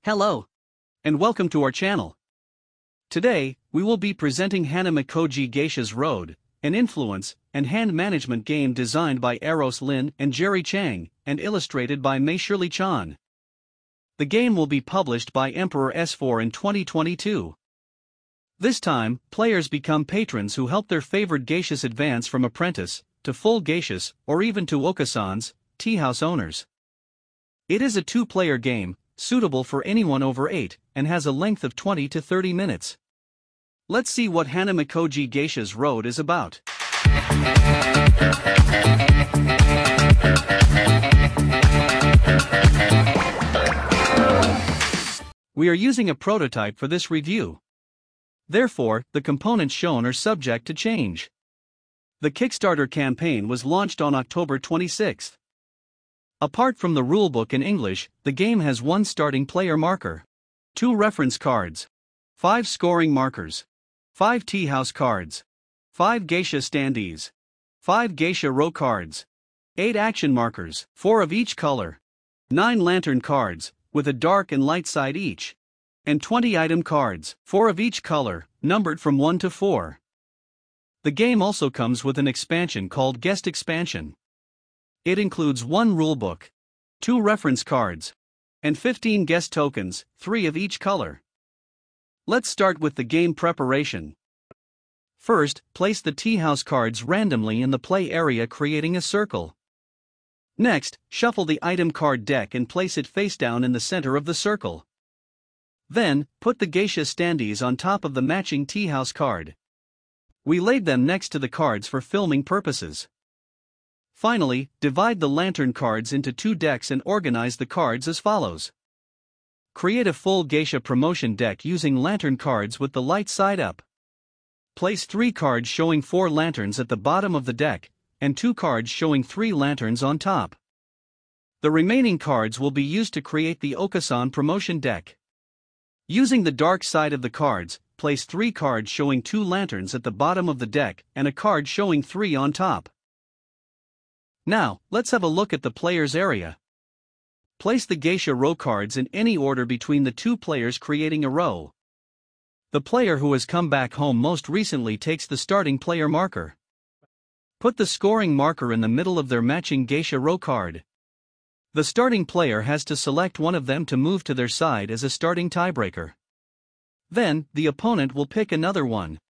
Hello, and welcome to our channel. Today, we will be presenting Hanamikoji Geisha's Road, an influence and hand management game designed by Eros Lin and Jerry Chang, and illustrated by Mei Shirley Chan. The game will be published by Emperor S4 in 2022. This time, players become patrons who help their favored geishas advance from apprentice to full geishas, or even to Okasans, tea house owners. It is a two-player game, suitable for anyone over 8, and has a length of 20 to 30 minutes. Let's see what Hanamikoji Geisha's Road is about. We are using a prototype for this review. Therefore, the components shown are subject to change. The Kickstarter campaign was launched on October 26. Apart from the rulebook in English, the game has 1 starting player marker, 2 reference cards, 5 scoring markers, 5 tea house cards, 5 geisha standees, 5 geisha row cards, 8 action markers, 4 of each color, 9 lantern cards, with a dark and light side each, and 20 item cards, 4 of each color, numbered from 1 to 4. The game also comes with an expansion called Guest Expansion. It includes 1 rulebook, 2 reference cards, and 15 guest tokens, 3 of each color. Let's start with the game preparation. First, place the tea house cards randomly in the play area, creating a circle. Next, shuffle the item card deck and place it face down in the center of the circle. Then, put the geisha standees on top of the matching tea house card. We laid them next to the cards for filming purposes. Finally, divide the lantern cards into 2 decks and organize the cards as follows. Create a full geisha promotion deck using lantern cards with the light side up. Place 3 cards showing 4 lanterns at the bottom of the deck, and 2 cards showing 3 lanterns on top. The remaining cards will be used to create the Okasan promotion deck. Using the dark side of the cards, place 3 cards showing 2 lanterns at the bottom of the deck and a card showing 3 on top. Now, let's have a look at the player's area. Place the geisha row cards in any order between the 2 players, creating a row. The player who has come back home most recently takes the starting player marker. Put the scoring marker in the middle of their matching geisha row card. The starting player has to select one of them to move to their side as a starting tiebreaker. Then, the opponent will pick another one.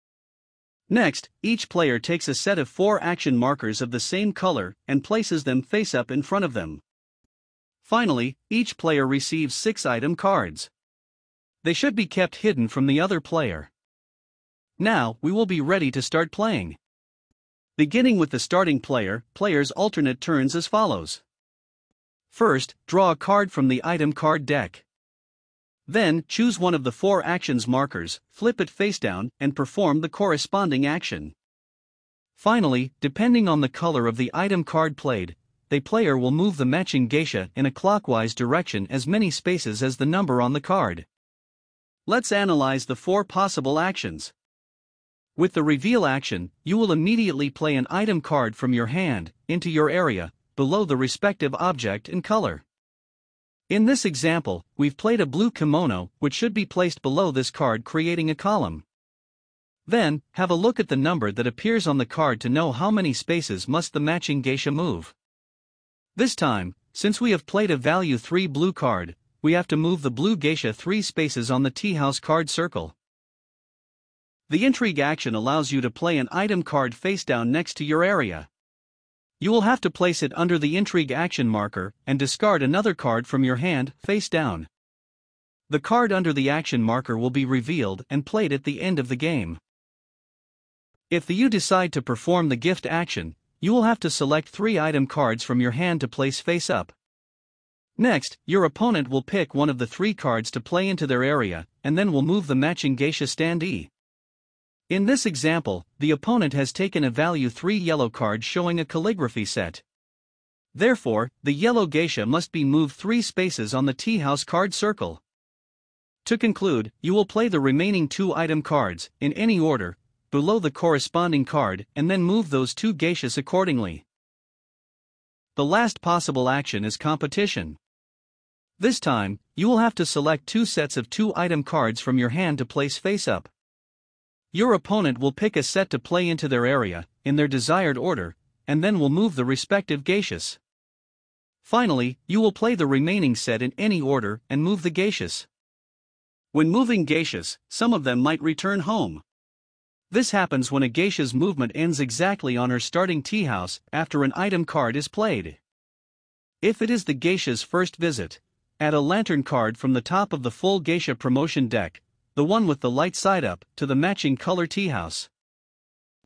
Next, each player takes a set of 4 action markers of the same color and places them face up in front of them. Finally, each player receives 6 item cards. They should be kept hidden from the other player. Now, we will be ready to start playing. Beginning with the starting player, players alternate turns as follows. First, draw a card from the item card deck. Then, choose one of the 4 actions markers, flip it face down, and perform the corresponding action. Finally, depending on the color of the item card played, the player will move the matching geisha in a clockwise direction as many spaces as the number on the card. Let's analyze the 4 possible actions. With the reveal action, you will immediately play an item card from your hand into your area, below the respective object and color. In this example, we've played a blue kimono, which should be placed below this card, creating a column. Then, have a look at the number that appears on the card to know how many spaces must the matching geisha move. This time, since we have played a value 3 blue card, we have to move the blue geisha 3 spaces on the tea house card circle. The intrigue action allows you to play an item card face down next to your area. You will have to place it under the intrigue action marker and discard another card from your hand, face down. The card under the action marker will be revealed and played at the end of the game. If you decide to perform the gift action, you will have to select 3 item cards from your hand to place face up. Next, your opponent will pick one of the 3 cards to play into their area, and then will move the matching geisha standee. In this example, the opponent has taken a value 3 yellow card showing a calligraphy set. Therefore, the yellow geisha must be moved 3 spaces on the tea house card circle. To conclude, you will play the remaining 2 item cards, in any order, below the corresponding card and then move those 2 geishas accordingly. The last possible action is competition. This time, you will have to select 2 sets of 2 item cards from your hand to place face up. Your opponent will pick a set to play into their area, in their desired order, and then will move the respective geishas. Finally, you will play the remaining set in any order and move the geishas. When moving geishas, some of them might return home. This happens when a geisha's movement ends exactly on her starting tea house after an item card is played. If it is the geisha's first visit, add a lantern card from the top of the full geisha promotion deck, the one with the light side up, to the matching color tea house.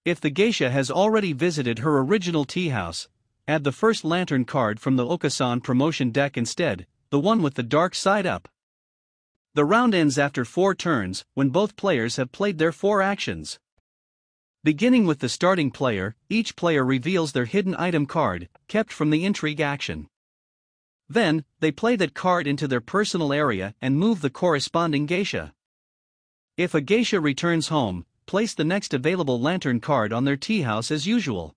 If the geisha has already visited her original tea house, add the first lantern card from the Okasan promotion deck instead, the one with the dark side up. The round ends after 4 turns, when both players have played their 4 actions. Beginning with the starting player, each player reveals their hidden item card, kept from the intrigue action. Then, they play that card into their personal area and move the corresponding geisha. If a geisha returns home, place the next available lantern card on their tea house as usual.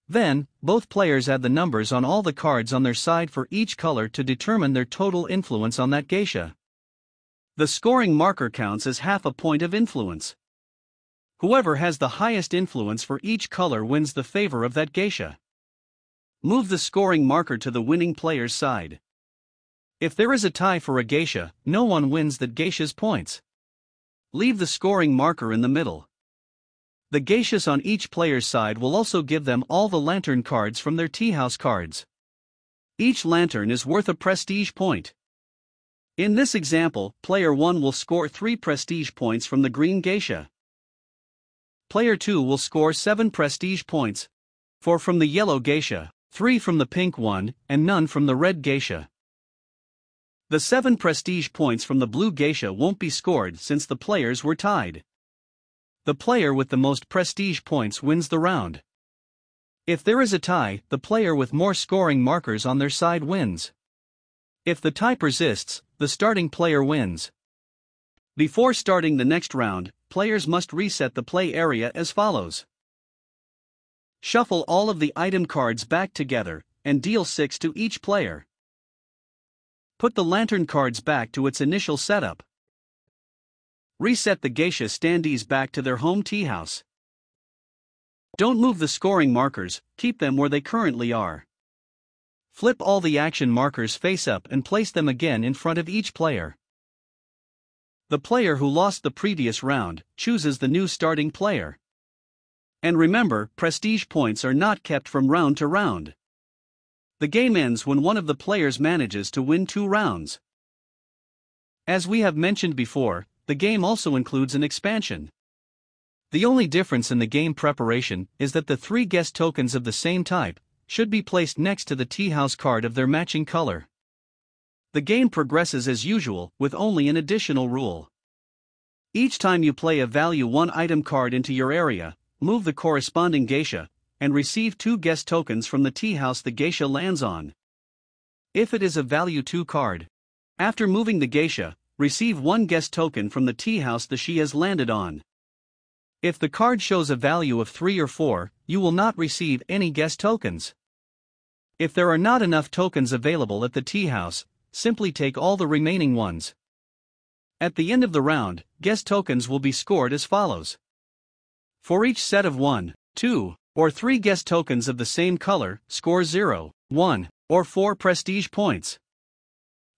Then, both players add the numbers on all the cards on their side for each color to determine their total influence on that geisha. The scoring marker counts as half a point of influence. Whoever has the highest influence for each color wins the favor of that geisha. Move the scoring marker to the winning player's side. If there is a tie for a geisha, no one wins that geisha's points. Leave the scoring marker in the middle. The geishas on each player's side will also give them all the lantern cards from their tea house cards. Each lantern is worth a prestige point. In this example, player 1 will score 3 prestige points from the green geisha. Player 2 will score 7 prestige points, 4 from the yellow geisha, 3 from the pink one, and none from the red geisha. The 7 prestige points from the blue geisha won't be scored since the players were tied. The player with the most prestige points wins the round. If there is a tie, the player with more scoring markers on their side wins. If the tie persists, the starting player wins. Before starting the next round, players must reset the play area as follows. Shuffle all of the item cards back together, and deal 6 to each player. Put the lantern cards back to its initial setup. Reset the geisha standees back to their home tea house. Don't move the scoring markers, keep them where they currently are. Flip all the action markers face up and place them again in front of each player. The player who lost the previous round chooses the new starting player. And remember, prestige points are not kept from round to round. The game ends when one of the players manages to win 2 rounds. As we have mentioned before, the game also includes an expansion. The only difference in the game preparation is that the 3 guest tokens of the same type should be placed next to the tea house card of their matching color. The game progresses as usual, with only an additional rule. Each time you play a value 1 item card into your area, move the corresponding geisha, and receive 2 guest tokens from the tea house the geisha lands on. If it is a value 2 card, after moving the geisha, receive 1 guest token from the tea house the she has landed on. If the card shows a value of 3 or 4, you will not receive any guest tokens. If there are not enough tokens available at the tea house, simply take all the remaining ones. At the end of the round, guest tokens will be scored as follows. For each set of 1, 2, or 3 guest tokens of the same color, score 0, 1, or 4 prestige points.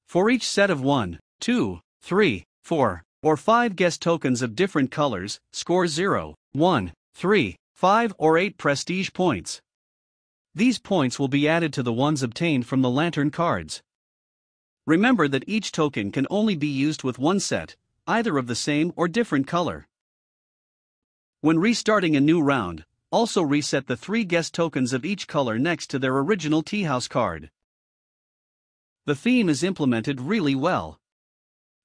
For each set of 1, 2, 3, 4, or 5 guest tokens of different colors, score 0, 1, 3, 5, or 8 prestige points. These points will be added to the ones obtained from the lantern cards. Remember that each token can only be used with 1 set, either of the same or different color. When restarting a new round, also reset the 3 guest tokens of each color next to their original tea house card. The theme is implemented really well.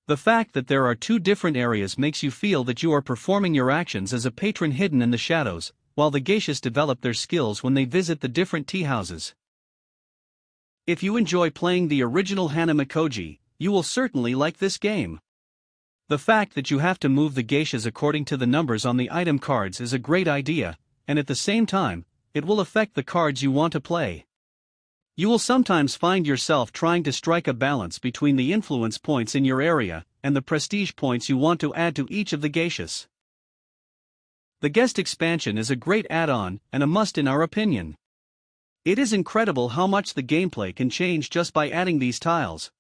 The fact that there are 2 different areas makes you feel that you are performing your actions as a patron hidden in the shadows, while the geishas develop their skills when they visit the different tea houses. If you enjoy playing the original Hanamikoji, you will certainly like this game. The fact that you have to move the geishas according to the numbers on the item cards is a great idea, and at the same time, it will affect the cards you want to play. You will sometimes find yourself trying to strike a balance between the influence points in your area and the prestige points you want to add to each of the geishas. The guest expansion is a great add-on and a must in our opinion. It is incredible how much the gameplay can change just by adding these tiles.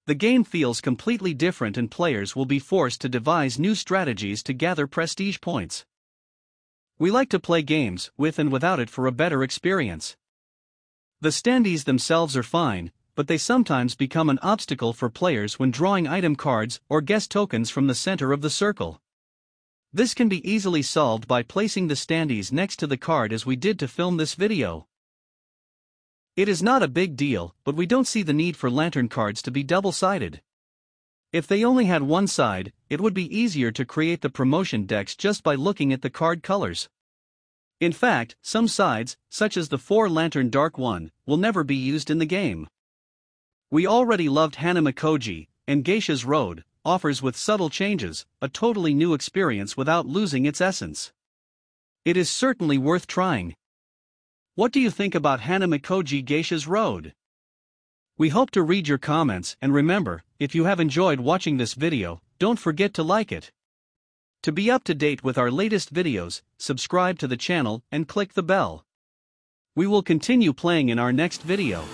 The game feels completely different and players will be forced to devise new strategies to gather prestige points. We like to play games with and without it for a better experience. The standees themselves are fine, but they sometimes become an obstacle for players when drawing item cards or guest tokens from the center of the circle. This can be easily solved by placing the standees next to the card as we did to film this video. It is not a big deal, but we don't see the need for lantern cards to be double-sided. If they only had one side, it would be easier to create the promotion decks just by looking at the card colors. In fact, some sides, such as the 4-lantern dark one, will never be used in the game. We already loved Hanamikoji, and Geisha's Road offers with subtle changes, a totally new experience without losing its essence. It is certainly worth trying. What do you think about Hanamikoji Geisha's Road? We hope to read your comments, and remember, if you have enjoyed watching this video, don't forget to like it. To be up to date with our latest videos, subscribe to the channel and click the bell. We will continue playing in our next video.